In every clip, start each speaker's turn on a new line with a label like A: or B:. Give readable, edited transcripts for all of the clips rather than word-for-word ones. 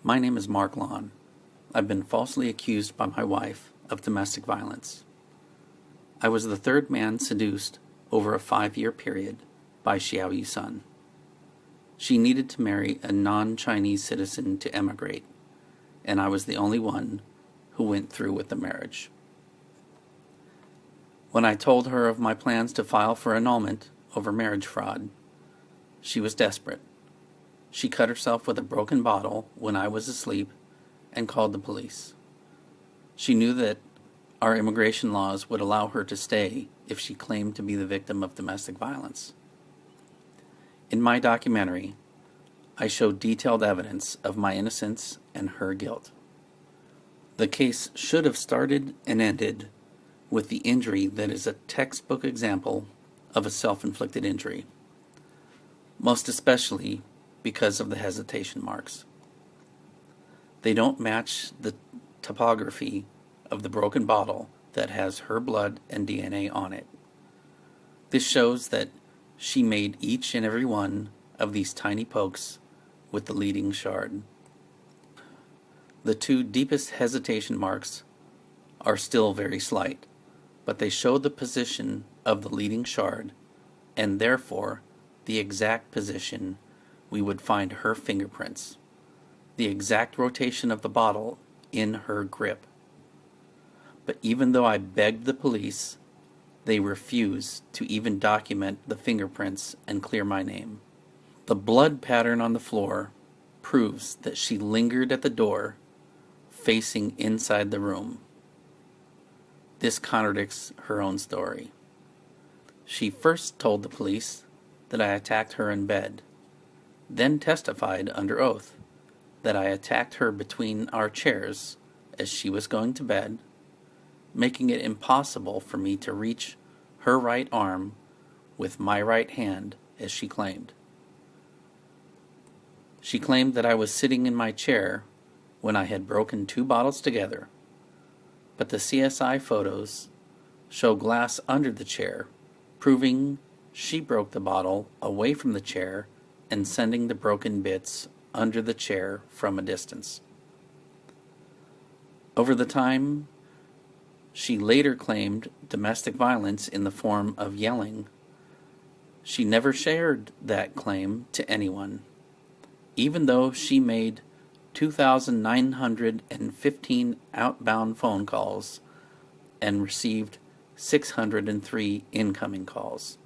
A: My name is Mark Laun. I've been falsely accused by my wife of domestic violence. I was the third man seduced over a 5-year period by Xiaoyu Sun. She needed to marry a non-Chinese citizen to emigrate, and I was the only one who went through with the marriage. When I told her of my plans to file for annulment over marriage fraud, she was desperate. She cut herself with a broken bottle when I was asleep and called the police. She knew that our immigration laws would allow her to stay if she claimed to be the victim of domestic violence. In my documentary, I show detailed evidence of my innocence and her guilt. The case should have started and ended with the injury that is a textbook example of a self-inflicted injury, most especially because of the hesitation marks. They don't match the topography of the broken bottle that has her blood and DNA on it. This shows that she made each and every one of these tiny pokes with the leading shard. The two deepest hesitation marks are still very slight, but they show the position of the leading shard and therefore the exact position we would find her fingerprints, the exact rotation of the bottle in her grip. But even though I begged the police, they refused to even document the fingerprints and clear my name. The blood pattern on the floor proves that she lingered at the door, facing inside the room. This contradicts her own story. She first told the police that I attacked her in bed, then testified under oath that I attacked her between our chairs as she was going to bed, making it impossible for me to reach her right arm with my right hand, as she claimed. She claimed that I was sitting in my chair when I had broken 2 bottles together, but the CSI photos show glass under the chair, proving she broke the bottle away from the chair and sending the broken bits under the chair from a distance. Over the time, she later claimed domestic violence in the form of yelling. She never shared that claim to anyone, even though she made 2,915 outbound phone calls and received 603 incoming calls.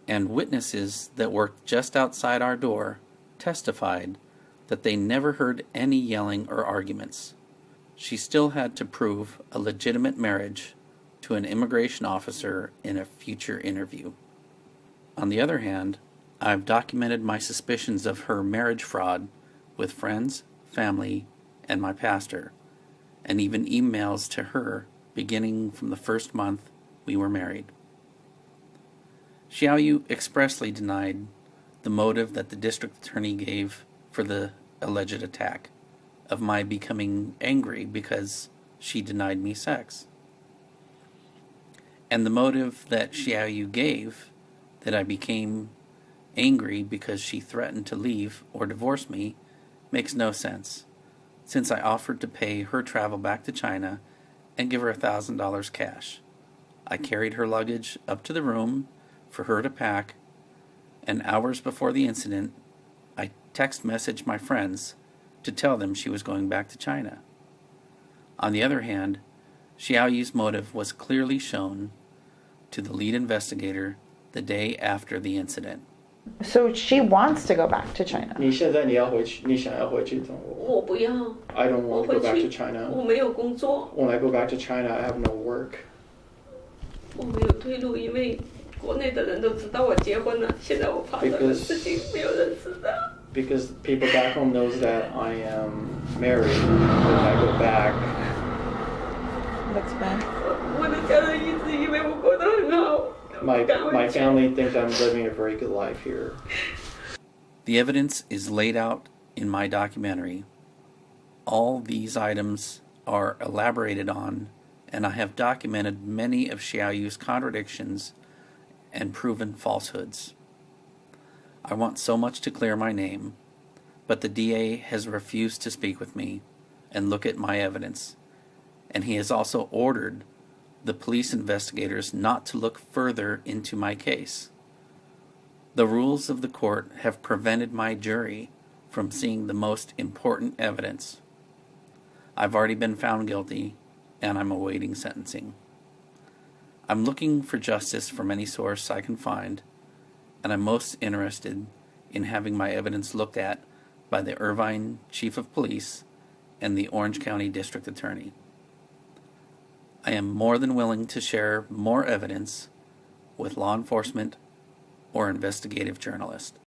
A: And witnesses that worked just outside our door testified that they never heard any yelling or arguments. She still had to prove a legitimate marriage to an immigration officer in a future interview. On the other hand, I've documented my suspicions of her marriage fraud with friends, family, and my pastor, and even emails to her beginning from the first month we were married. Xiaoyu expressly denied the motive that the district attorney gave for the alleged attack, of my becoming angry because she denied me sex. And the motive that Xiaoyu gave, that I became angry because she threatened to leave or divorce me, makes no sense, since I offered to pay her travel back to China and give her $1,000 cash. I carried her luggage up to the room for her to pack, and hours before the incident, I text messaged my friends to tell them she was going back to China. On the other hand, Xiaoyu's motive was clearly shown to the lead investigator the day after the incident.
B: So she wants to go back to China.
C: 你现在你要回去，你想要回去中国？
D: 我不要。
C: I don't
D: 我
C: want to
D: 回
C: go back
D: 去
C: to China.
D: 我没有工作，
C: When I go back to China, I have no work
D: 我没有退路，因为国内的人都知道我结婚了，现在我发生的事情没有人知道。
C: because people back home knows that I am married. When I go back,
B: That's bad.
D: 我的家人一直以为我过得很好。
C: my family thinks I'm living a very good life here.
A: The evidence is laid out in my documentary. All these items are elaborated on, and I have documented many of Xiaoyu's contradictions and proven falsehoods. I want so much to clear my name, but the DA has refused to speak with me and look at my evidence, and he has also ordered the police investigators not to look further into my case. The rules of the court have prevented my jury from seeing the most important evidence. I've already been found guilty, and I'm awaiting sentencing. I'm looking for justice from any source I can find, and I'm most interested in having my evidence looked at by the Irvine Chief of Police and the Orange County District Attorney. I am more than willing to share more evidence with law enforcement or investigative journalists.